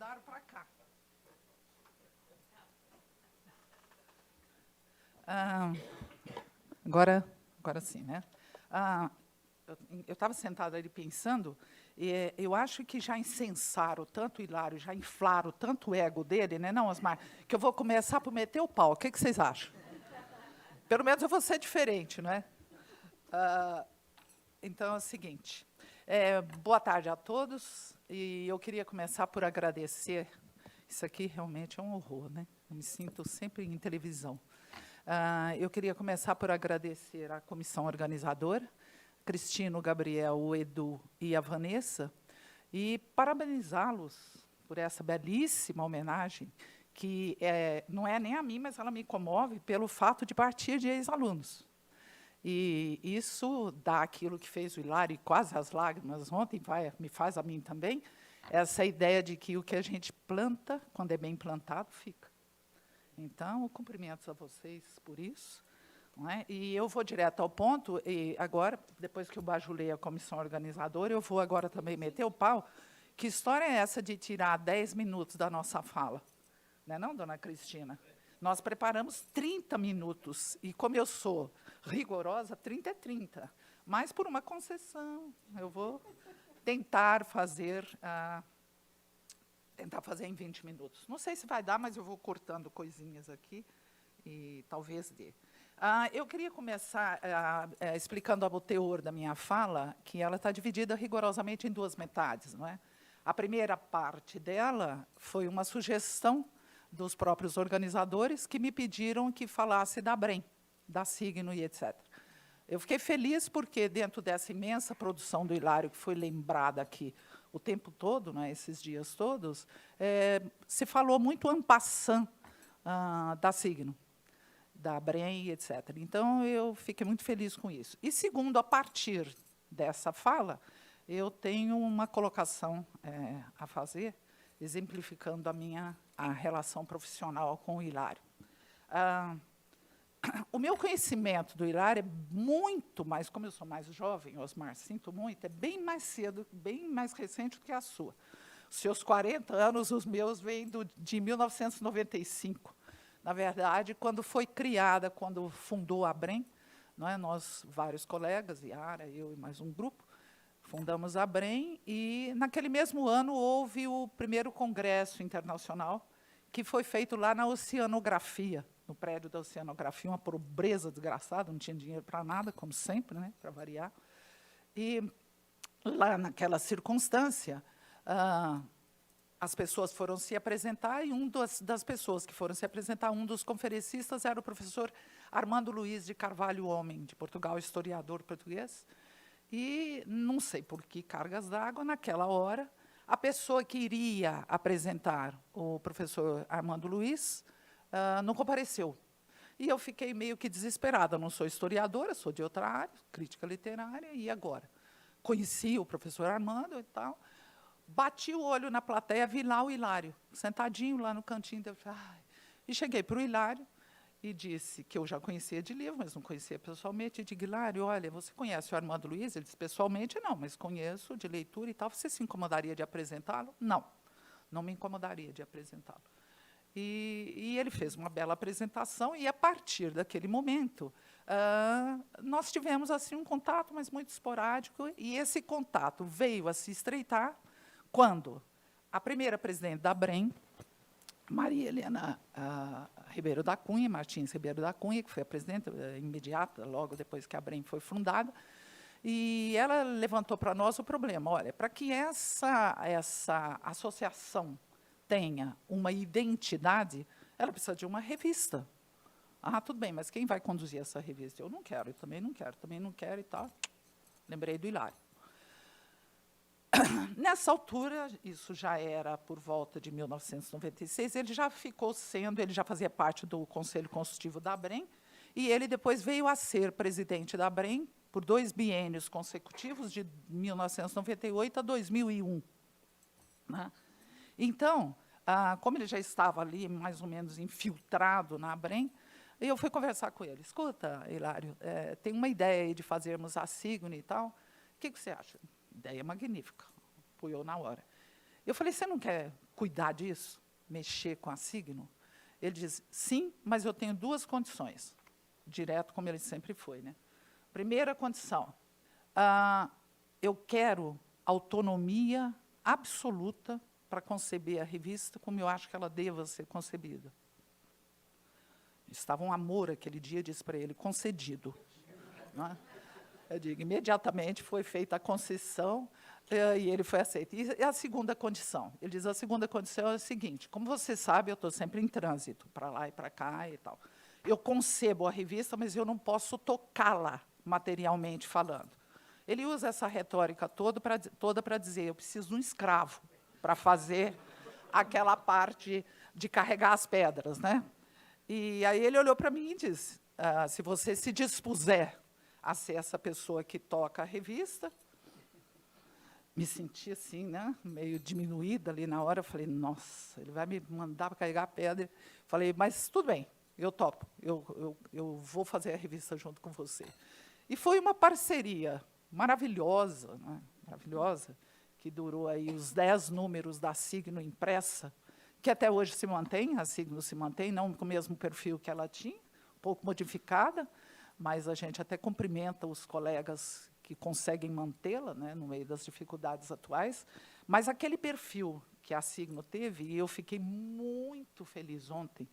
mudaram para cá. Agora sim, né? Eu estava sentada ali pensando, e eu acho que já incensaram tanto o Hilário, já inflaram tanto o ego dele, né, não, Osmar, que eu vou começar por meter o pau. O que vocês acham? Pelo menos eu vou ser diferente, não é? Então é o seguinte, boa tarde a todos, e eu queria começar por agradecer. Isso aqui realmente é um horror, né? Eu me sinto sempre em televisão. Eu queria começar por agradecer à comissão organizadora, Cristino, o Gabriel, o Edu e a Vanessa, e parabenizá-los por essa belíssima homenagem, que não é nem a mim, mas ela me comove pelo fato de partir de ex-alunos. E isso dá aquilo que fez o Hilário, e quase as lágrimas ontem, me faz a mim também, essa ideia de que o que a gente planta, quando é bem plantado, fica. Então, cumprimentos a vocês por isso. Não é? E eu vou direto ao ponto, e agora, depois que eu bajulei a comissão organizadora, eu vou agora também meter o pau. Que história é essa de tirar 10 minutos da nossa fala? Não é não, dona Cristina? Nós preparamos 30 minutos, e como eu sou rigorosa, 30 é 30. Mas, por uma concessão, eu vou tentar fazer em 20 minutos. Não sei se vai dar, mas eu vou cortando coisinhas aqui, e talvez dê. Eu queria começar explicando o teor da minha fala, que ela está dividida rigorosamente em duas metades. Não é? A primeira parte dela foi uma sugestão dos próprios organizadores, que me pediram que falasse da Brem, da Signo e etc. Eu fiquei feliz porque, dentro dessa imensa produção do Hilário, que foi lembrada aqui o tempo todo, né, esses dias todos, se falou muito en passant da Signo, da Brem, etc. Então, eu fiquei muito feliz com isso. E, segundo, a partir dessa fala, eu tenho uma colocação a fazer, exemplificando a relação profissional com o Hilário. O meu conhecimento do Hilário é muito mais, como eu sou mais jovem, Osmar, sinto muito, é bem mais cedo, bem mais recente do que a sua. Os seus 40 anos, os meus vêm de 1995. Na verdade, quando foi criada, quando fundou a Brem, não é, nós, vários colegas, Yara, eu e mais um grupo, fundamos a Brem, e, naquele mesmo ano, houve o primeiro congresso internacional, que foi feito lá na Oceanografia, no prédio da Oceanografia, uma pobreza desgraçada, não tinha dinheiro para nada, como sempre, né, para variar. E, lá naquela circunstância, as pessoas foram se apresentar, e das pessoas que foram se apresentar, um dos conferencistas era o professor Armando Luiz de Carvalho Homem, de Portugal, historiador português. E, não sei por que cargas d'água, naquela hora, a pessoa que iria apresentar, o professor Armando Luiz, não compareceu. E eu fiquei meio que desesperada. Não sou historiadora, sou de outra área, crítica literária, e agora? Conheci o professor Armando e tal. Bati o olho na plateia, vi lá o Hilário, sentadinho lá no cantinho. E cheguei para o Hilário e disse que eu já conhecia de livro, mas não conhecia pessoalmente. E digo: Hilário, olha, você conhece o Armando Luiz? Ele disse: pessoalmente não, mas conheço de leitura e tal. Você se incomodaria de apresentá-lo? Não, não me incomodaria de apresentá-lo. E ele fez uma bela apresentação, e, a partir daquele momento, nós tivemos assim um contato, mas muito esporádico, e esse contato veio a se estreitar quando a primeira presidente da Brem, Maria Helena Ribeiro da Cunha, Martins Ribeiro da Cunha, que foi a presidente imediata, logo depois que a Brem foi fundada, e ela levantou para nós o problema: olha, para que essa associação tenha uma identidade, ela precisa de uma revista. Tudo bem, mas quem vai conduzir essa revista? Eu não quero, eu também não quero e tal. Lembrei do Hilário. Nessa altura, isso já era por volta de 1996, ele já fazia parte do Conselho Consultivo da Brem, e ele depois veio a ser presidente da Brem por 2 biênios consecutivos, de 1998 a 2001. Né? Então, como ele já estava ali, mais ou menos infiltrado na Brem, eu fui conversar com ele. Escuta, Hilário, tem uma ideia aí de fazermos a Signo e tal. O que você acha? Ideia magnífica. Apoiou na hora. Eu falei: você não quer cuidar disso, mexer com a Signo? Ele diz, sim, mas eu tenho 2 condições. Direto, como ele sempre foi, né? Primeira condição, eu quero autonomia absoluta para conceber a revista como eu acho que ela deva ser concebida. Estava um amor aquele dia, disse para ele, concedido. Né? Eu digo, imediatamente foi feita a concessão e ele foi aceito. E a segunda condição? Ele diz, a segunda condição é a seguinte, como você sabe, eu estou sempre em trânsito, para lá e para cá e tal. Eu concebo a revista, mas eu não posso tocá-la, materialmente falando. Ele usa essa retórica toda para dizer, eu preciso de um escravo para fazer aquela parte de carregar as pedras, né? E aí ele olhou para mim e disse, se você se dispuser a ser essa pessoa que toca a revista, me senti assim, né, meio diminuída ali na hora, eu falei, nossa, ele vai me mandar para carregar a pedra. Falei, mas tudo bem, eu topo, eu vou fazer a revista junto com você. E foi uma parceria maravilhosa, né, maravilhosa, que durou aí os 10 números da Signo impressa, que até hoje se mantém, a Signo se mantém, não com o mesmo perfil que ela tinha, um pouco modificada, mas a gente até cumprimenta os colegas que conseguem mantê-la, né, no meio das dificuldades atuais. Mas aquele perfil que a Signo teve, e eu fiquei muito feliz ontem,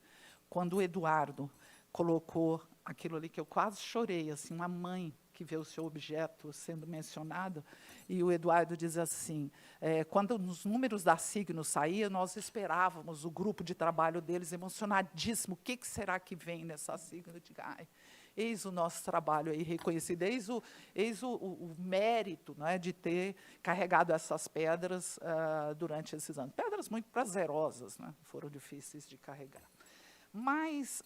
quando o Eduardo colocou aquilo ali que eu quase chorei, assim, uma mãe que vê o seu objeto sendo mencionado, e o Eduardo diz assim, quando os números da Signo saíam, nós esperávamos o grupo de trabalho deles emocionadíssimo, o que será que vem nessa Signo? Eu digo, eis o nosso trabalho aí reconhecido, eis o mérito, né, de ter carregado essas pedras durante esses anos. Pedras muito prazerosas, né, foram difíceis de carregar. Mas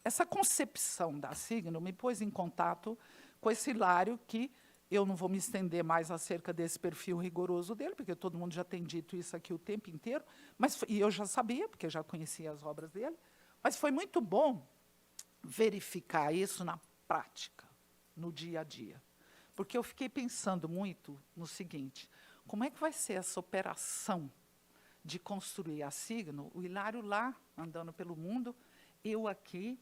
essa concepção da Signo me pôs em contato com esse Hilário, que eu não vou me estender mais acerca desse perfil rigoroso dele, porque todo mundo já tem dito isso aqui o tempo inteiro, e eu já sabia, porque já conhecia as obras dele, mas foi muito bom verificar isso na prática, no dia a dia. Porque eu fiquei pensando muito no seguinte, como é que vai ser essa operação de construir a Signo, o Hilário lá, andando pelo mundo, eu aqui,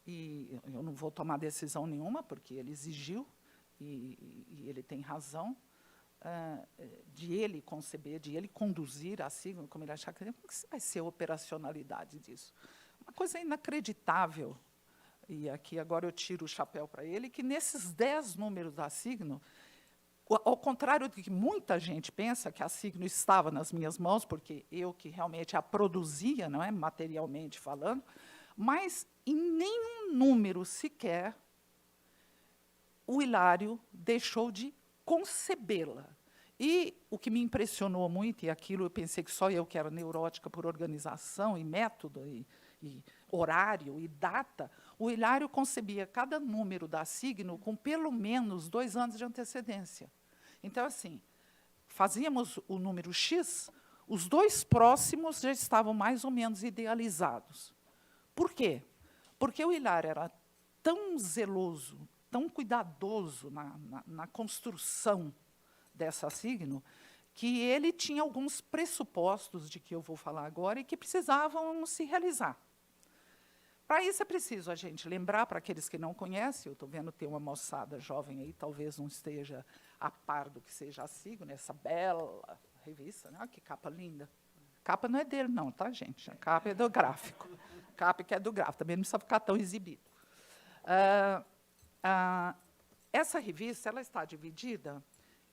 e eu não vou tomar decisão nenhuma, porque ele exigiu, e ele tem razão, de ele conceber, de ele conduzir a Signo, como ele achar que como que vai ser a operacionalidade disso? Uma coisa inacreditável, e aqui agora eu tiro o chapéu para ele, que nesses 10 números da Signo, ao contrário do que muita gente pensa, que a Signo estava nas minhas mãos, porque eu que realmente a produzia, não é, materialmente falando, mas em nenhum número sequer o Hilário deixou de concebê-la. E o que me impressionou muito, e aquilo eu pensei que só eu que era neurótica por organização e método, e horário e data, o Hilário concebia cada número da Signo com pelo menos 2 anos de antecedência. Então, assim, fazíamos o número X, os 2 próximos já estavam mais ou menos idealizados. Por quê? Porque o Hilário era tão zeloso, tão cuidadoso na construção dessa Signo, que ele tinha alguns pressupostos de que eu vou falar agora e que precisavam se realizar. Para isso é preciso a gente lembrar, para aqueles que não conhecem, eu estou vendo ter uma moçada jovem aí, talvez não esteja a par do que seja a Signo, essa bela revista, né? Que capa linda. A capa não é dele, não, tá, gente? A capa é do gráfico. A capa que é do gráfico, também não precisa ficar tão exibido. Essa revista ela está dividida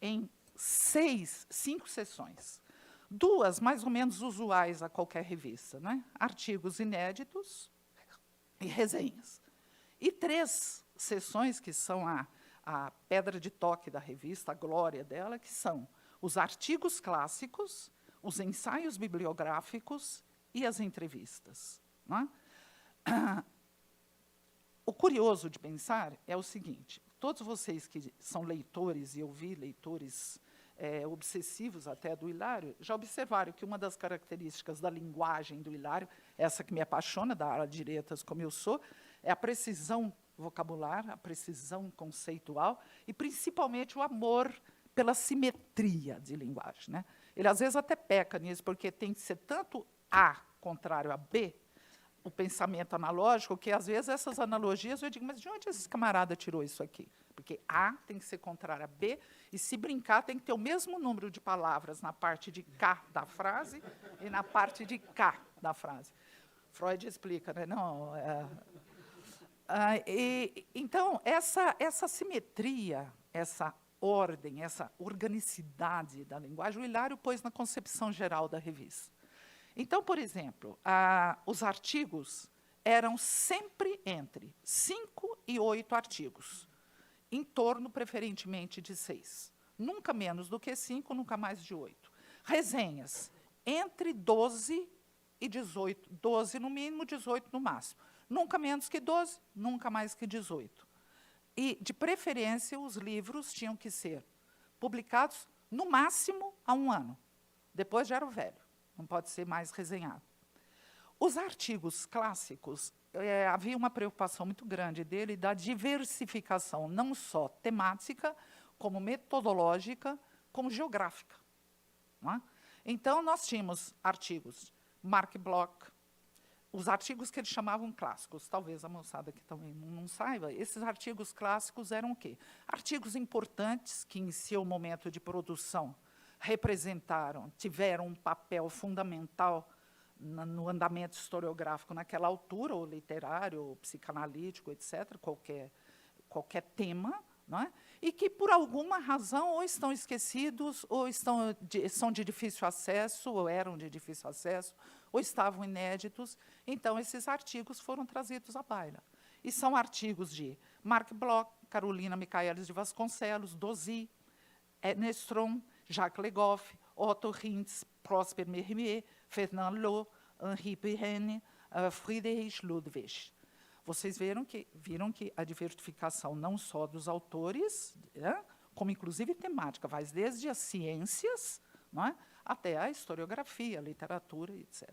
em 5 seções. 2, mais ou menos, usuais a qualquer revista, né? Artigos inéditos e resenhas. E 3 seções, que são a pedra de toque da revista, a glória dela, que são os artigos clássicos, os ensaios bibliográficos e as entrevistas. Não é? O curioso de pensar é o seguinte, todos vocês que são leitores, e eu vi leitores obsessivos até do Hilário, já observaram que uma das características da linguagem do Hilário, essa que me apaixona, da área de letras como eu sou, é a precisão vocabular, a precisão conceitual, e principalmente o amor pela simetria de linguagem, né? Ele, às vezes, até peca nisso, porque tem que ser tanto A contrário a B, o pensamento analógico, que, às vezes, essas analogias, eu digo, mas de onde esse camarada tirou isso aqui? Porque A tem que ser contrário a B, e, se brincar, tem que ter o mesmo número de palavras na parte de K da frase e na parte de K da frase. Freud explica, né? Não, então, essa simetria, essa ordem, essa organicidade da linguagem, o Hilário pôs na concepção geral da revista. Então, por exemplo, os artigos eram sempre entre 5 e 8 artigos, em torno, preferentemente, de 6. Nunca menos do que 5, nunca mais de 8. Resenhas, entre 12 e 18. 12 no mínimo, 18 no máximo. Nunca menos que 12, nunca mais que 18. E, de preferência, os livros tinham que ser publicados, no máximo, há 1 ano. Depois já era o velho, não pode ser mais resenhado. Os artigos clássicos, havia uma preocupação muito grande dele da diversificação, não só temática, como metodológica, como geográfica. Não é? Então, nós tínhamos artigos Mark Bloch, os artigos que eles chamavam clássicos, talvez a moçada aqui também não saiba, esses artigos clássicos eram o quê? Artigos importantes que, em seu momento de produção, representaram, tiveram um papel fundamental no andamento historiográfico naquela altura, ou literário, ou psicanalítico, etc., qualquer tema, não é? E que, por alguma razão, ou estão esquecidos, ou são de difícil acesso, ou eram de difícil acesso, ou estavam inéditos. Então, esses artigos foram trazidos à baila. E são artigos de Mark Bloch, Carolina Michaelis de Vasconcelos, Dozy, Nestrom, Jacques Le Goff, Otto Hintz, Prosper Mérimée, Fernand Lot, Henri Pirenne, Friedrich Ludwig. Vocês viram que a diversificação não só dos autores, como, inclusive, temática, vai desde as ciências, não é, até a historiografia, a literatura, etc.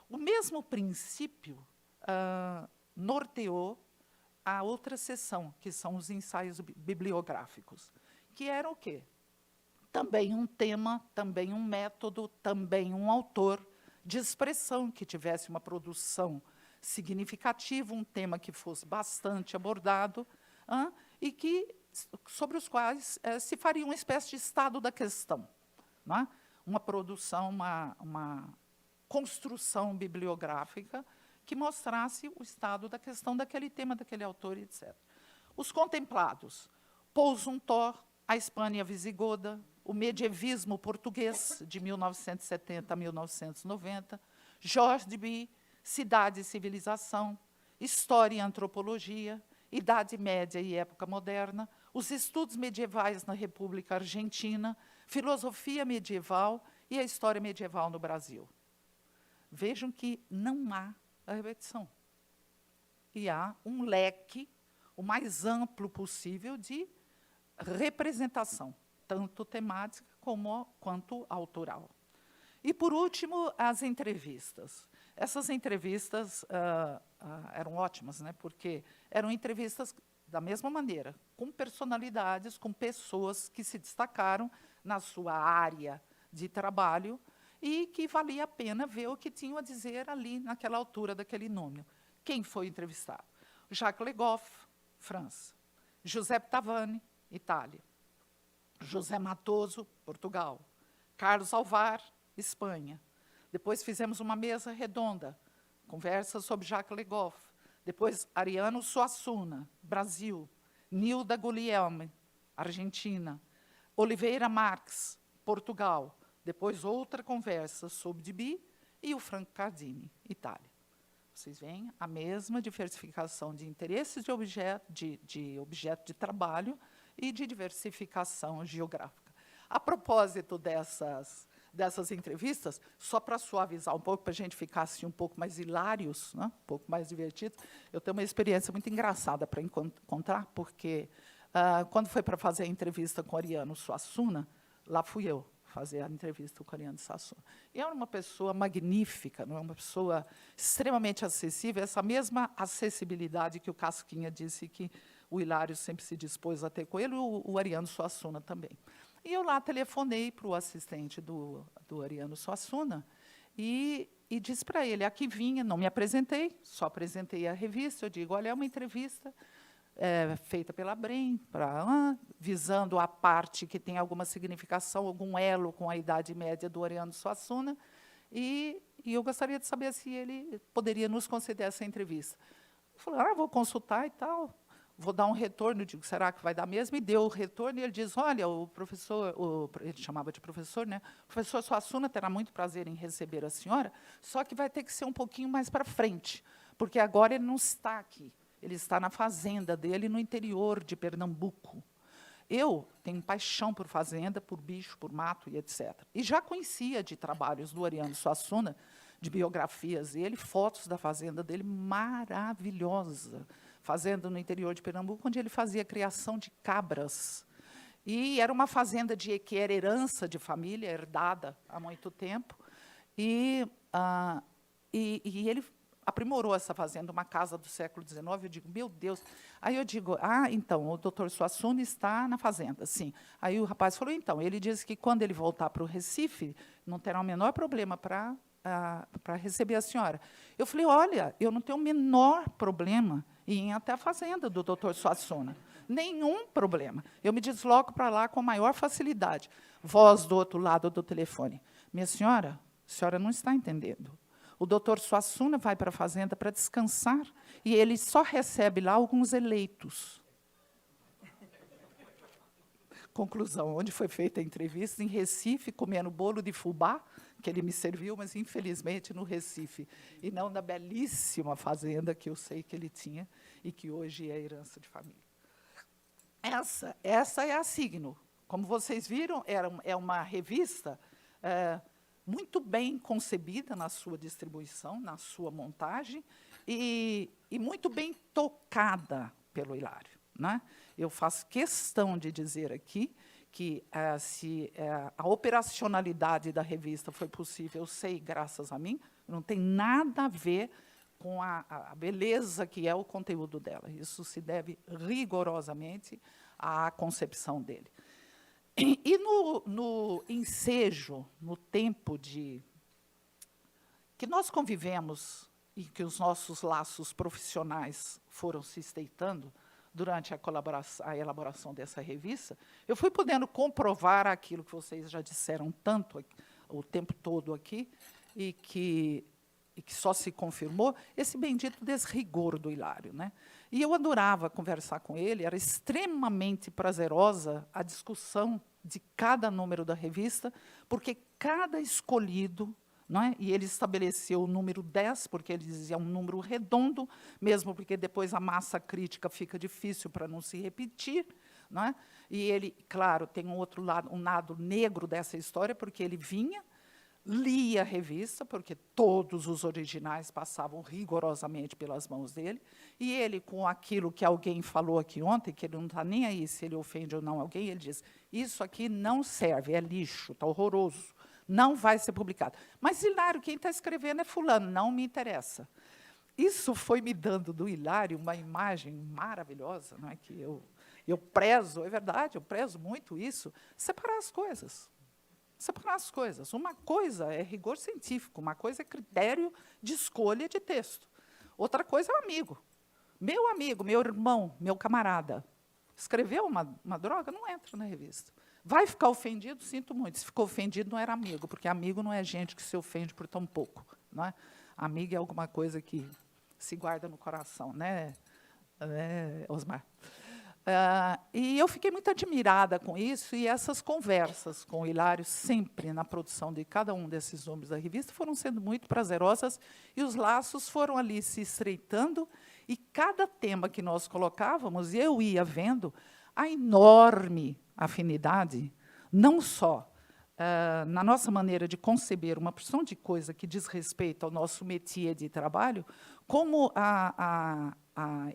O mesmo princípio norteou a outra seção, que são os ensaios bibliográficos, que eram o quê? Também um tema, também um método, também um autor de expressão que tivesse uma produção significativa, um tema que fosse bastante abordado, e sobre os quais se faria uma espécie de estado da questão, não é? Uma produção, uma construção bibliográfica que mostrasse o estado da questão daquele tema, daquele autor, etc. Os contemplados, Paul Zumthor, a Espanha visigoda, o medievismo português, de 1970 a 1990, Georges Duby, Cidade e Civilização, História e Antropologia, Idade Média e Época Moderna, os estudos medievais na República Argentina, Filosofia medieval e a História medieval no Brasil. Vejam que não há a repetição. E há um leque, o mais amplo possível, de representação, tanto temática quanto autoral. E, por último, as entrevistas. Essas entrevistas eram ótimas, né, porque eram entrevistas da mesma maneira, com personalidades, com pessoas que se destacaram na sua área de trabalho e que valia a pena ver o que tinham a dizer ali, naquela altura daquele número. Quem foi entrevistado? Jacques Le Goff, França. Giuseppe Tavani, Itália. José Matoso, Portugal. Carlos Alvar, Espanha. Depois fizemos uma mesa redonda, conversa sobre Jacques Le Goff. Depois, Ariano Suassuna, Brasil. Nilda Guglielmi, Argentina. Oliveira Marques, Portugal. Depois, outra conversa sobre Duby e o Franco Cardini, Itália. Vocês veem a mesma diversificação de interesses de objeto de trabalho e de diversificação geográfica. A propósito dessas entrevistas, só para suavizar um pouco, para a gente ficar assim, um pouco mais hilários, né, um pouco mais divertidos, eu tenho uma experiência muito engraçada para contar, porque quando foi para fazer a entrevista com o Ariano Suassuna, lá fui eu fazer a entrevista com o Ariano Suassuna. E era uma pessoa magnífica, não é? Uma pessoa extremamente acessível, essa mesma acessibilidade que o Casquinha disse que o Hilário sempre se dispôs a ter com ele, o Ariano Suassuna também. E eu lá telefonei para o assistente do Ariano Suassuna e disse para ele, aqui vinha, não me apresentei, só apresentei a revista, eu digo, olha, é uma entrevista feita pela Brem, visando a parte que tem alguma significação, algum elo com a idade média do Ariano Suassuna, e eu gostaria de saber se ele poderia nos conceder essa entrevista. Eu falei, vou consultar e tal, vou dar um retorno, eu digo, será que vai dar mesmo? E deu o retorno, e ele diz, olha, o professor, ele chamava de professor, né? O professor Suassuna terá muito prazer em receber a senhora, só que vai ter que ser um pouquinho mais para frente, porque agora ele não está aqui, ele está na fazenda dele, no interior de Pernambuco. Eu tenho paixão por fazenda, por bicho, por mato e etc. E já conhecia de trabalhos do Ariano Suassuna, de biografias dele, fotos da fazenda dele maravilhosa. Fazenda no interior de Pernambuco, onde ele fazia criação de cabras. E era uma fazenda que era herança de família, herdada há muito tempo. E ele aprimorou essa fazenda, uma casa do século XIX. Eu digo, meu Deus. Aí eu digo, então, o doutor Suassuna está na fazenda, sim. Aí o rapaz falou, então, ele disse que quando ele voltar para o Recife, não terá o menor problema para receber a senhora. Eu falei, olha, eu não tenho o menor problema em ir até a fazenda do doutor Suassuna. Nenhum problema. Eu me desloco para lá com a maior facilidade. Voz do outro lado do telefone. Minha senhora, a senhora não está entendendo. O doutor Suassuna vai para a fazenda para descansar e ele só recebe lá alguns eleitos. Conclusão, onde foi feita a entrevista? Em Recife, comendo bolo de fubá, que ele me serviu, mas, infelizmente, no Recife, e não na belíssima fazenda que eu sei que ele tinha e que hoje é herança de família. Essa é a Signo. Como vocês viram, é uma revista muito bem concebida na sua distribuição, na sua montagem, e muito bem tocada pelo Hilário, né? Eu faço questão de dizer aqui que, se a operacionalidade da revista foi possível, eu sei, graças a mim, não tem nada a ver com a beleza que é o conteúdo dela. Isso se deve rigorosamente à concepção dele. E no ensejo, no tempo que nós convivemos e que os nossos laços profissionais foram se estreitando durante a elaboração dessa revista, eu fui podendo comprovar aquilo que vocês já disseram tanto o tempo todo aqui, e que só se confirmou, esse bendito desrigor do Hilário, né? E eu adorava conversar com ele, era extremamente prazerosa a discussão de cada número da revista, porque cada escolhido, não é? E ele estabeleceu o número 10, porque ele dizia um número redondo, mesmo porque depois a massa crítica fica difícil para não se repetir, não é? E ele, claro, tem um outro lado, um lado negro dessa história, porque ele vinha, lia a revista, porque todos os originais passavam rigorosamente pelas mãos dele, e ele, com aquilo que alguém falou aqui ontem, que ele não está nem aí se ele ofende ou não alguém, ele diz, isso aqui não serve, é lixo, está horroroso, não vai ser publicado. Mas, Hilário, quem está escrevendo é fulano, não me interessa. Isso foi me dando do Hilário uma imagem maravilhosa, não é? Que eu prezo, é verdade, eu prezo muito isso, separar as coisas. Separar as coisas. Uma coisa é rigor científico, uma coisa é critério de escolha de texto. Outra coisa é o amigo, meu irmão, meu camarada. Escreveu uma droga, não entra na revista. Vai ficar ofendido? Sinto muito. Se ficou ofendido, não era amigo, porque amigo não é gente que se ofende por tão pouco, não é? Amigo é alguma coisa que se guarda no coração, né, Osmar? E eu fiquei muito admirada com isso, e essas conversas com o Hilário, sempre na produção de cada um desses números da revista, foram sendo muito prazerosas, e os laços foram ali se estreitando, e cada tema que nós colocávamos, eu ia vendo a enorme afinidade, não só na nossa maneira de conceber uma porção de coisa que diz respeito ao nosso métier de trabalho, como a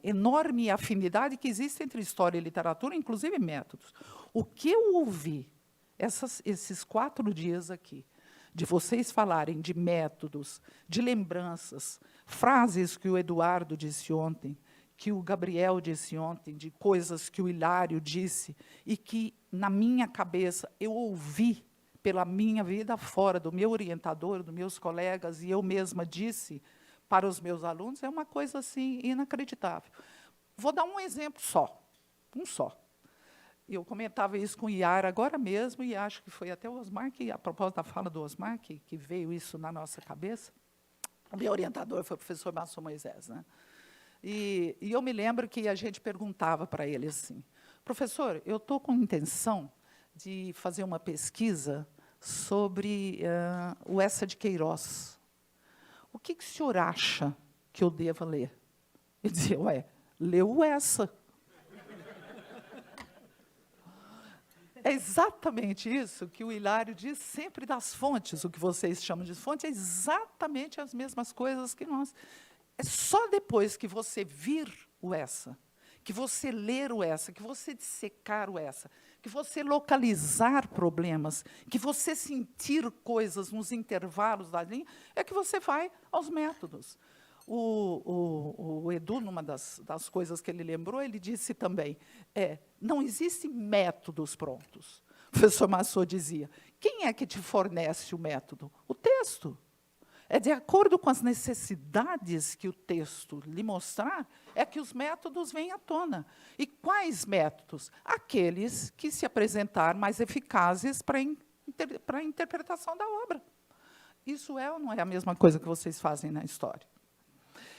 enorme afinidade que existe entre história e literatura, inclusive métodos. O que eu ouvi esses 4 dias aqui, de vocês falarem de métodos, de lembranças, frases que o Eduardo disse ontem, que o Gabriel disse ontem, de coisas que o Hilário disse, e que, na minha cabeça, eu ouvi pela minha vida fora, do meu orientador, dos meus colegas, e eu mesma disse para os meus alunos, é uma coisa assim inacreditável. Vou dar um exemplo só, um só. Eu comentava isso com o Iara agora mesmo, e acho que foi até o Osmar, que, a propósito da fala do Osmar, que veio isso na nossa cabeça. O meu orientador foi o professor Márcio Moisés, né? E eu me lembro que a gente perguntava para ele assim, professor, eu estou com intenção de fazer uma pesquisa sobre o Eça de Queiroz. O que o senhor acha que eu deva ler? Ele dizia, ué, lê o Eça. É exatamente isso que o Hilário diz sempre das fontes, o que vocês chamam de fonte, é exatamente as mesmas coisas que nós. É só depois que você vir o Eça, que você ler o Eça, que você dissecar o Eça, que você localizar problemas, que você sentir coisas nos intervalos da linha, é que você vai aos métodos. O Edu, numa das coisas que ele lembrou, ele disse também, não existem métodos prontos. O professor Massot dizia, quem é que te fornece o método? O texto. É de acordo com as necessidades que o texto lhe mostrar, é que os métodos vêm à tona. E quais métodos? Aqueles que se apresentar mais eficazes para a interpretação da obra. Isso é ou não é a mesma coisa que vocês fazem na história?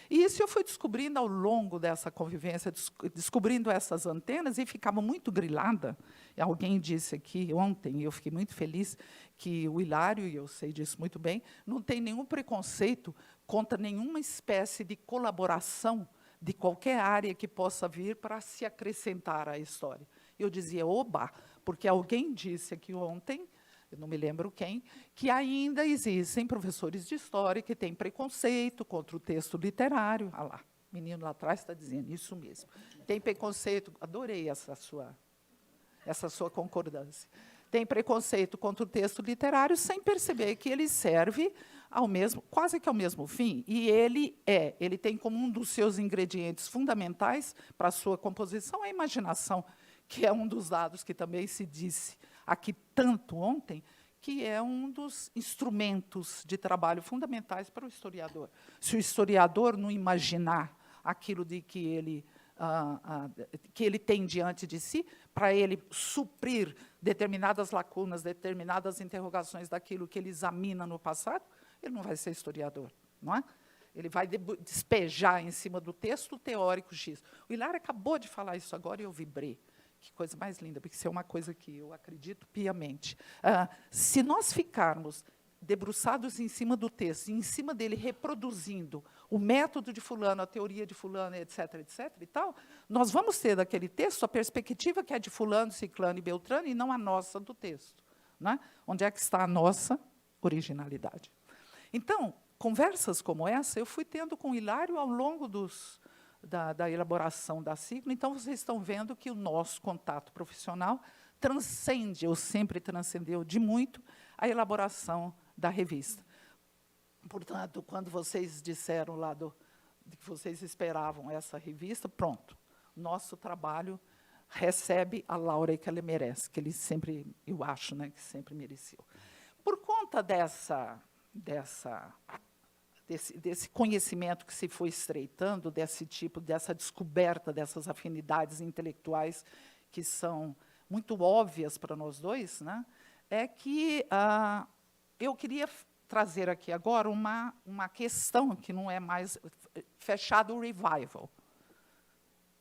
E isso eu fui descobrindo ao longo dessa convivência, descobrindo essas antenas, e ficava muito grilada. Alguém disse aqui ontem, e eu fiquei muito feliz, que o Hilário, e eu sei disso muito bem, não tem nenhum preconceito contra nenhuma espécie de colaboração de qualquer área que possa vir para se acrescentar à história. Eu dizia, oba, porque alguém disse aqui ontem, eu não me lembro quem, que ainda existem professores de história que têm preconceito contra o texto literário. Ah lá, o menino lá atrás está dizendo isso mesmo. Tem preconceito, adorei essa sua concordância. Tem preconceito contra o texto literário sem perceber que ele serve ao mesmo, quase que ao mesmo fim. E ele tem como um dos seus ingredientes fundamentais para a sua composição a imaginação, que é um dos dados que também se disse aqui tanto ontem, que é um dos instrumentos de trabalho fundamentais para o historiador. Se o historiador não imaginar aquilo de que ele tem diante de si, para ele suprir determinadas lacunas, determinadas interrogações daquilo que ele examina no passado, ele não vai ser historiador, não é? Ele vai despejar em cima do texto teórico X. O Hilário acabou de falar isso agora e eu vibrei. Que coisa mais linda, porque isso é uma coisa que eu acredito piamente. Se nós ficarmos debruçados em cima do texto, em cima dele reproduzindo o método de fulano, a teoria de fulano, etc., etc., e tal, nós vamos ter daquele texto a perspectiva que é de fulano, ciclano e beltrano, e não a nossa do texto. Né? Onde é que está a nossa originalidade? Então, conversas como essa, eu fui tendo com o Hilário ao longo da elaboração da sigla. Então, vocês estão vendo que o nosso contato profissional transcende, ou sempre transcendeu de muito, a elaboração da revista. Portanto, quando vocês disseram lá de que vocês esperavam essa revista, pronto, nosso trabalho recebe a laura que ele merece, que ele sempre, eu acho, né, que sempre mereceu. Por conta desse conhecimento que se foi estreitando, dessa descoberta dessas afinidades intelectuais que são muito óbvias para nós dois, né, é que eu queria trazer aqui agora uma questão que não é mais fechado o revival.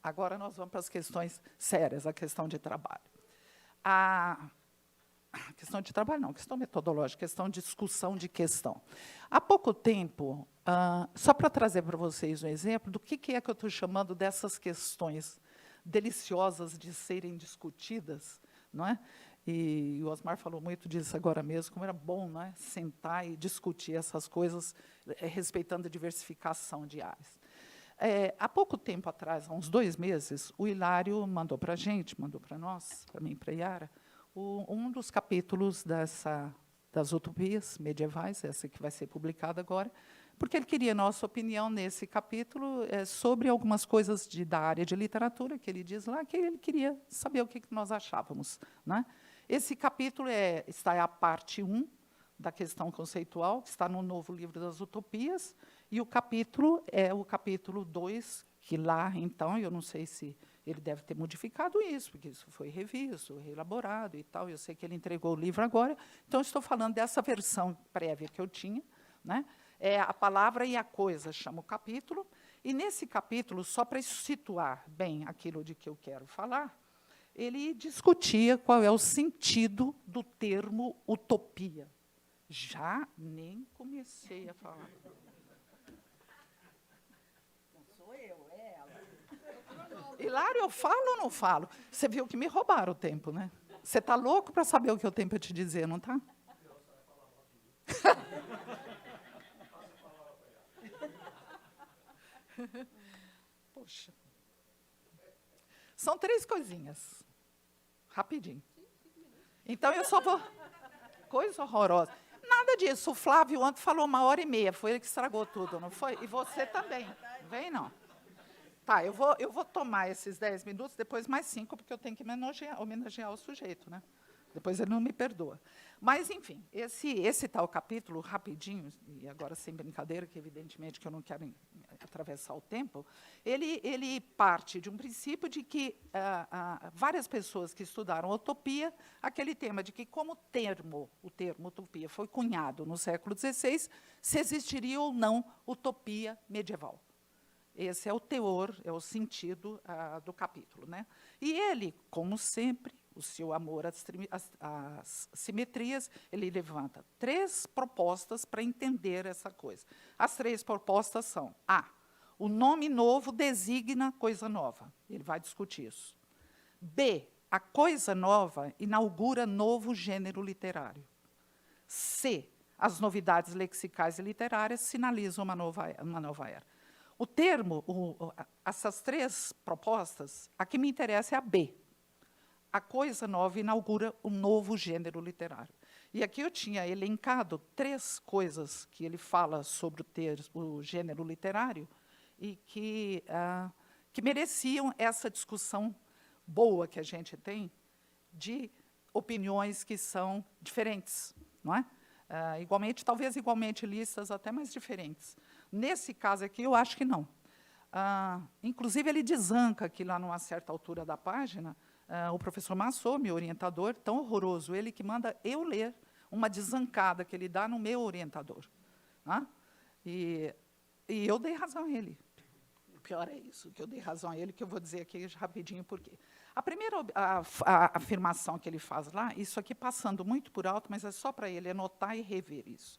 Agora nós vamos para as questões sérias, a questão de trabalho. Questão de trabalho não, questão metodológica, questão de discussão de questão. Há pouco tempo, só para trazer para vocês um exemplo do que é que eu estou chamando dessas questões deliciosas de serem discutidas, não é? E o Osmar falou muito disso agora mesmo, como era bom, não é? Sentar e discutir essas coisas, respeitando a diversificação de áreas. Há pouco tempo atrás, há uns 2 meses, o Hilário mandou para a gente, mandou para nós, para mim e para a Iara, um dos capítulos das utopias medievais, essa que vai ser publicada agora, porque ele queria nossa opinião nesse capítulo sobre algumas coisas da área de literatura, que ele diz lá, que ele queria saber o que nós achávamos, né? Esse capítulo está a parte 1 da questão conceitual, que está no novo livro das utopias, e o capítulo é o capítulo 2, que lá, então, eu não sei se ele deve ter modificado isso, porque isso foi revisto, reelaborado e tal. Eu sei que ele entregou o livro agora, então estou falando dessa versão prévia que eu tinha, né? A palavra e a coisa chama o capítulo, e nesse capítulo, só para situar bem aquilo de que eu quero falar, ele discutia qual é o sentido do termo utopia. Já nem comecei a falar. Não sou eu, é ela. Hilário, eu falo ou não falo? Você viu que me roubaram o tempo, né? Você está louco para saber o que eu tenho para te dizer, não está? Poxa. São 3 coisinhas. Rapidinho. Então, eu só vou... Coisa horrorosa. Nada disso. O Flávio ontem falou 1h30. Foi ele que estragou tudo, não foi? E você também. Vem, não. Tá, eu vou tomar esses 10 minutos, depois mais 5, porque eu tenho que homenagear o sujeito, né? Depois ele não me perdoa. Mas, enfim, esse tal capítulo, rapidinho, e agora sem brincadeira, que evidentemente que eu não quero atravessar o tempo, ele parte de um princípio de que várias pessoas que estudaram utopia, aquele tema de que, como o termo utopia foi cunhado no século XVI, se existiria ou não utopia medieval. Esse é o teor, é o sentido do capítulo, né? E ele, como sempre, o seu amor às simetrias, ele levanta 3 propostas para entender essa coisa. As 3 propostas são: A, o nome novo designa coisa nova. Ele vai discutir isso. B, a coisa nova inaugura novo gênero literário. C, as novidades lexicais e literárias sinalizam uma nova era. O termo, essas 3 propostas, a que me interessa é a B. A coisa nova inaugura um novo gênero literário. E aqui eu tinha elencado 3 coisas que ele fala sobre o gênero literário e que mereciam essa discussão boa que a gente tem de opiniões que são diferentes, não é? Talvez igualmente listas, até mais diferentes. Nesse caso aqui, eu acho que não. Inclusive, ele desanca aqui, lá numa certa altura da página, o professor Massot, meu orientador, tão horroroso, ele que manda eu ler uma desancada que ele dá no meu orientador. Né? E eu dei razão a ele. O pior é isso, que eu dei razão a ele, que eu vou dizer aqui rapidinho por quê. A primeira afirmação que ele faz lá, isso aqui passando muito por alto, mas é só para ele anotar e rever isso.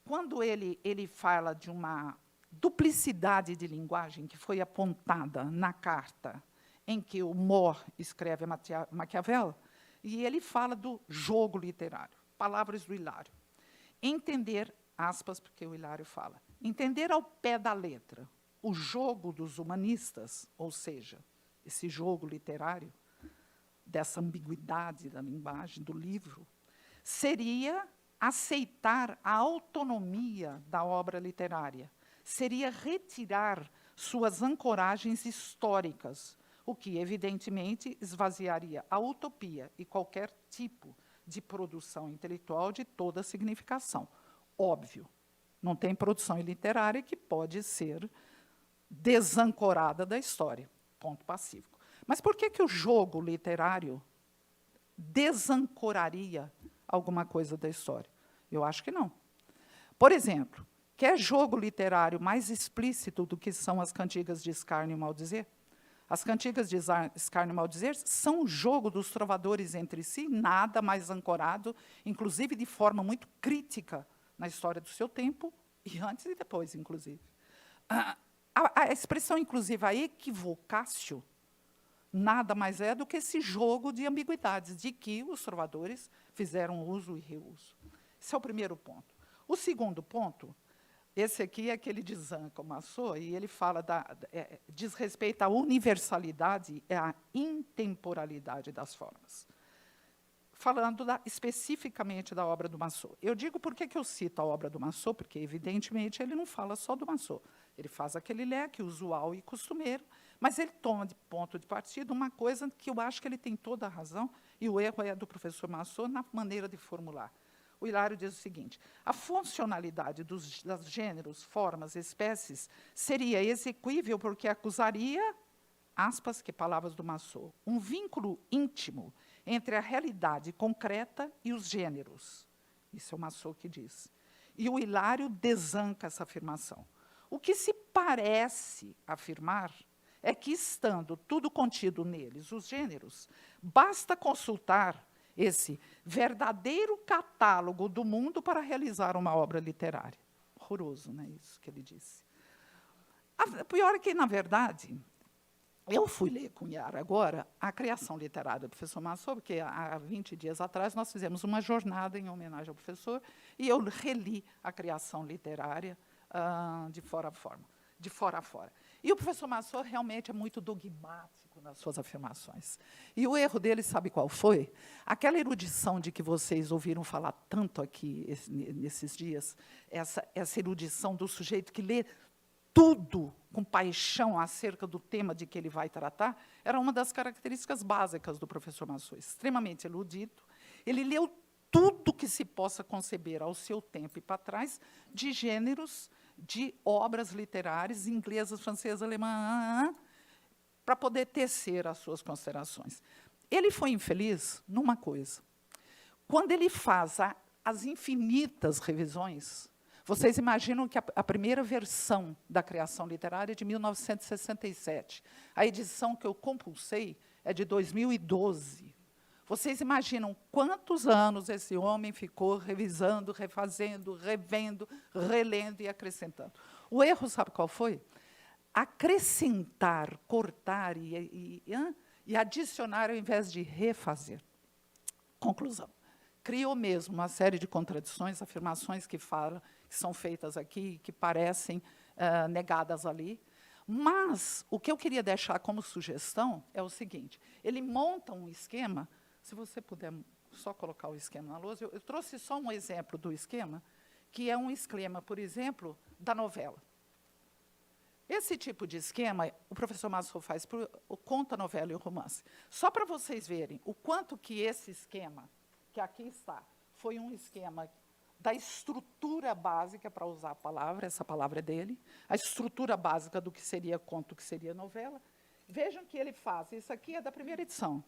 Quando ele fala de uma duplicidade de linguagem que foi apontada na carta em que o More escreve a Maquiavel, e ele fala do jogo literário, palavras do Hilário. Entender, aspas, porque o Hilário fala, entender ao pé da letra o jogo dos humanistas, ou seja, esse jogo literário, dessa ambiguidade da linguagem, do livro, seria aceitar a autonomia da obra literária, seria retirar suas ancoragens históricas, o que, evidentemente, esvaziaria a utopia e qualquer tipo de produção intelectual de toda significação. Óbvio, não tem produção literária que pode ser desancorada da história, ponto pacífico. Mas por que o jogo literário desancoraria alguma coisa da história? Eu acho que não. Por exemplo, quer jogo literário mais explícito do que são as cantigas de escárnio e maldizer? As cantigas de escárnio e maldizer são o jogo dos trovadores entre si, nada mais ancorado, inclusive de forma muito crítica na história do seu tempo, e antes e depois, inclusive. A expressão, inclusive, a equivocatio, nada mais é do que esse jogo de ambiguidades, de que os trovadores fizeram uso e reuso. Esse é o primeiro ponto. O segundo ponto, esse aqui é que ele desanca o Massot, e ele fala diz respeito à universalidade e à intemporalidade das formas. falando especificamente da obra do Massot. Eu digo por que eu cito a obra do Massot, porque, evidentemente, ele não fala só do Massot. Ele faz aquele leque usual e costumeiro, mas ele toma de ponto de partida uma coisa que eu acho que ele tem toda a razão, e o erro é do professor Massot na maneira de formular. O Hilário diz o seguinte: a funcionalidade dos gêneros, formas, espécies seria exequível porque acusaria, aspas, que palavras do Massot, um vínculo íntimo entre a realidade concreta e os gêneros. Isso é o Massot que diz. E o Hilário desanca essa afirmação. O que se parece afirmar é que, estando tudo contido neles, os gêneros, basta consultar esse verdadeiro catálogo do mundo para realizar uma obra literária. Horroroso, não é isso que ele disse. Pior é que, na verdade, eu fui ler com Yara agora a criação literária do professor Massot, porque há 20 dias atrás nós fizemos uma jornada em homenagem ao professor, e eu reli a criação literária de fora a fora. E o professor Massot realmente é muito dogmático nas suas afirmações. E o erro dele, sabe qual foi? Aquela erudição de que vocês ouviram falar tanto aqui nesses dias, essa erudição do sujeito que lê tudo com paixão acerca do tema de que ele vai tratar, era uma das características básicas do professor Massot, extremamente erudito. Ele leu tudo que se possa conceber ao seu tempo e para trás, de gêneros, de obras literárias, inglesas, francesas, alemãs, para poder tecer as suas considerações. Ele foi infeliz numa coisa. Quando ele faz as infinitas revisões, vocês imaginam que a primeira versão da criação literária é de 1967. A edição que eu compulsei é de 2012. Vocês imaginam quantos anos esse homem ficou revisando, refazendo, revendo, relendo e acrescentando. O erro, sabe qual foi? Acrescentar, cortar e adicionar ao invés de refazer. Conclusão. Criou mesmo uma série de contradições, afirmações que são feitas aqui, que parecem negadas ali. Mas o que eu queria deixar como sugestão é o seguinte: ele monta um esquema. Se você puder só colocar o esquema na lousa, eu trouxe só um exemplo do esquema, que é um esquema, por exemplo, da novela. Esse tipo de esquema, o professor Massot faz por conta, novela e o romance. Só para vocês verem o quanto que esse esquema, que aqui está, foi um esquema da estrutura básica, para usar a palavra, essa palavra é dele, a estrutura básica do que seria conto, o que seria novela. Vejam que ele faz, isso aqui é da primeira edição.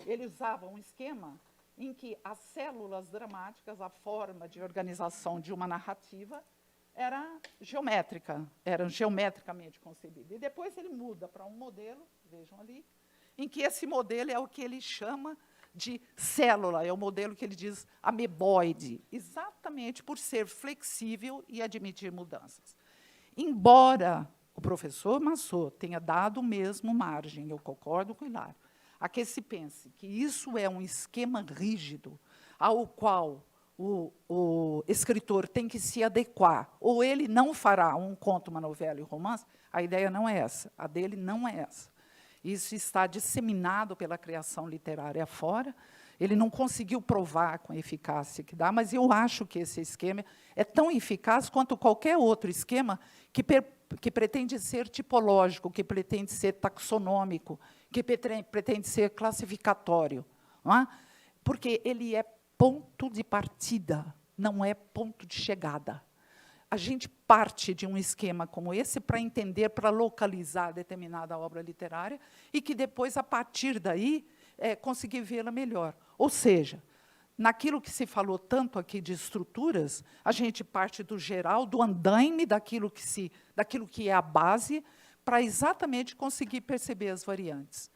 Ele usava um esquema em que as células dramáticas, a forma de organização de uma narrativa, era geometricamente concebida. E depois ele muda para um modelo, vejam ali, em que esse modelo é o que ele chama de célula, é o modelo que ele diz ameboide, exatamente por ser flexível e admitir mudanças. Embora o professor Massot tenha dado mesmo margem, eu concordo com o Hilário, a que se pense que isso é um esquema rígido ao qual o escritor tem que se adequar, ou ele não fará um conto, uma novela e um romance, a ideia não é essa, a dele não é essa. Isso está disseminado pela criação literária fora, ele não conseguiu provar com a eficácia que dá, mas eu acho que esse esquema é tão eficaz quanto qualquer outro esquema que pretende ser tipológico, que pretende ser taxonômico, que pretende ser classificatório. Não é? Porque ele é ponto de partida, não é ponto de chegada. A gente parte de um esquema como esse para entender, para localizar determinada obra literária, e que depois, a partir daí, conseguir vê-la melhor. Ou seja, naquilo que se falou tanto aqui de estruturas, a gente parte do geral, do andaime, daquilo que é a base, para exatamente conseguir perceber as variantes.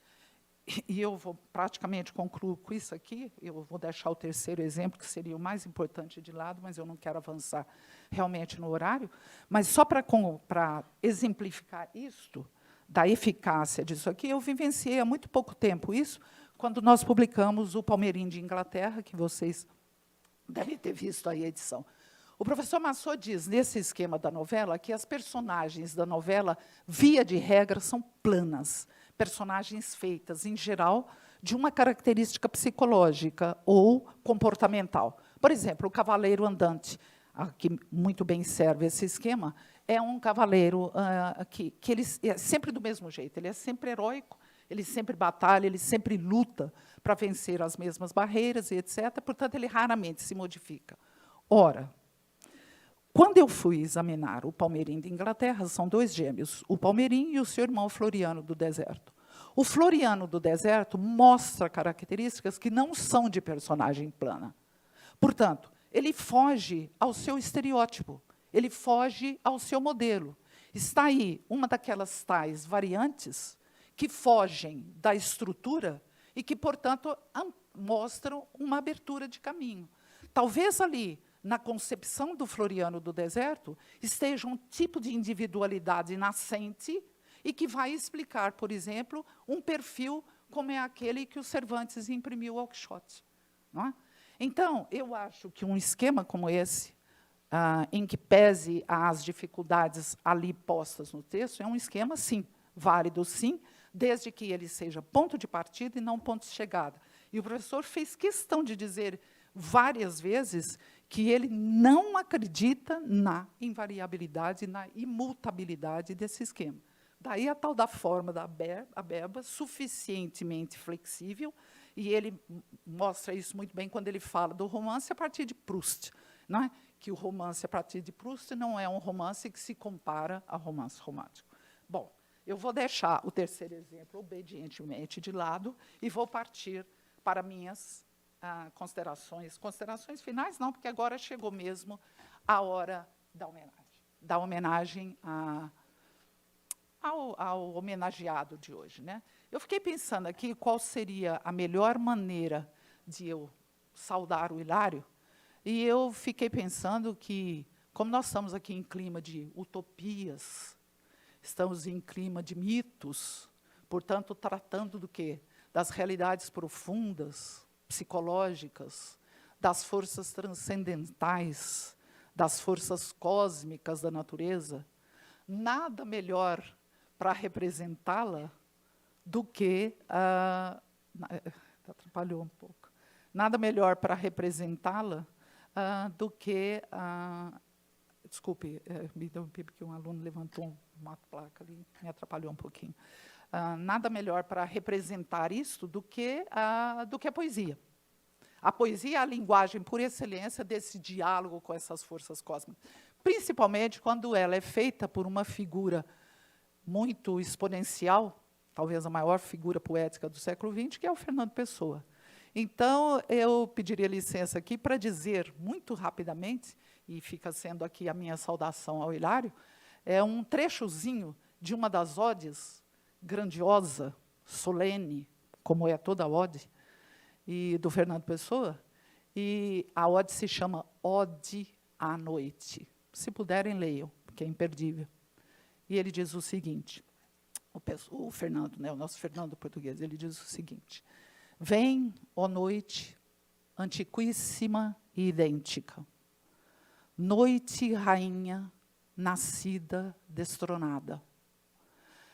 E eu vou praticamente concluir com isso aqui, eu vou deixar o terceiro exemplo, que seria o mais importante de lado, mas eu não quero avançar realmente no horário, mas só para exemplificar isto, da eficácia disso aqui, eu vivenciei há muito pouco tempo isso, quando nós publicamos o Palmeirim de Inglaterra, que vocês devem ter visto aí a edição. O professor Massot diz, nesse esquema da novela, que as personagens da novela, via de regra, são planas, personagens feitas, em geral, de uma característica psicológica ou comportamental. Por exemplo, o cavaleiro andante, que muito bem serve esse esquema, é um cavaleiro que ele é sempre do mesmo jeito, ele é sempre heróico, ele sempre batalha, ele sempre luta para vencer as mesmas barreiras, e etc. Portanto, ele raramente se modifica. Ora, quando eu fui examinar o Palmeirim de Inglaterra, são 2 gêmeos, o Palmeirim e o seu irmão Floriano do Deserto. O Floriano do Deserto mostra características que não são de personagem plana. Portanto, ele foge ao seu estereótipo, ele foge ao seu modelo. Está aí uma daquelas tais variantes que fogem da estrutura e que, portanto, mostram uma abertura de caminho. Talvez ali, na concepção do Floriano do Deserto, esteja um tipo de individualidade nascente e que vai explicar, por exemplo, um perfil como é aquele que o Cervantes imprimiu ao Quixote. Não é? Então, eu acho que um esquema como esse, em que pese as dificuldades ali postas no texto, é um esquema, sim, válido, sim, desde que ele seja ponto de partida e não ponto de chegada. E o professor fez questão de dizer várias vezes que ele não acredita na invariabilidade, na imutabilidade desse esquema. Daí a tal da forma da Berba, suficientemente flexível, e ele mostra isso muito bem quando ele fala do romance a partir de Proust, não é? Que o romance a partir de Proust não é um romance que se compara a romance romântico. Bom, eu vou deixar o terceiro exemplo obedientemente de lado e vou partir para minhas considerações. Considerações finais, não, porque agora chegou mesmo a hora da homenagem. Da homenagem ao homenageado de hoje. Né? Eu fiquei pensando aqui qual seria a melhor maneira de eu saudar o Hilário, e eu fiquei pensando que, como nós estamos aqui em clima de utopias, estamos em clima de mitos, portanto, tratando do quê? Das realidades profundas, psicológicas, das forças transcendentais, das forças cósmicas da natureza, nada melhor para representá-la do que... atrapalhou um pouco. Nada melhor para representá-la do que... desculpe, me interrompi porque um aluno levantou uma placa ali, me atrapalhou um pouquinho. Nada melhor para representar isso do que a poesia. A poesia é a linguagem por excelência desse diálogo com essas forças cósmicas, principalmente quando ela é feita por uma figura muito exponencial, talvez a maior figura poética do século XX, que é o Fernando Pessoa. Então, eu pediria licença aqui para dizer, muito rapidamente, e fica sendo aqui a minha saudação ao Hilário, é um trechozinho de uma das odes, grandiosa, solene, como é toda a ode, e do Fernando Pessoa, e a ode se chama Ode à Noite. Se puderem, leiam, porque é imperdível. E ele diz o seguinte, o Fernando, né, o nosso Fernando português, ele diz o seguinte: vem, ó noite, antiquíssima e idêntica, noite rainha, nascida, destronada.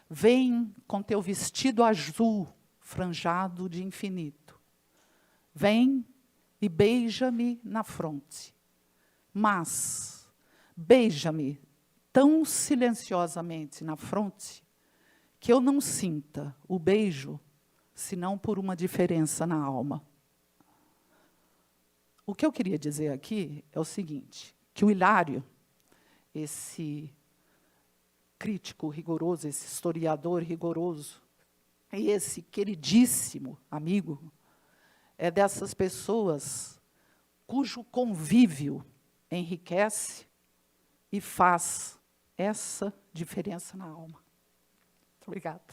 Vem com teu vestido azul, franjado de infinito. Vem e beija-me na fronte. Mas beija-me tão silenciosamente na fronte que eu não sinta o beijo, senão por uma diferença na alma. O que eu queria dizer aqui é o seguinte, que o Hilário, esse crítico rigoroso, esse historiador rigoroso, e esse queridíssimo amigo, é dessas pessoas cujo convívio enriquece e faz essa diferença na alma. Muito obrigada.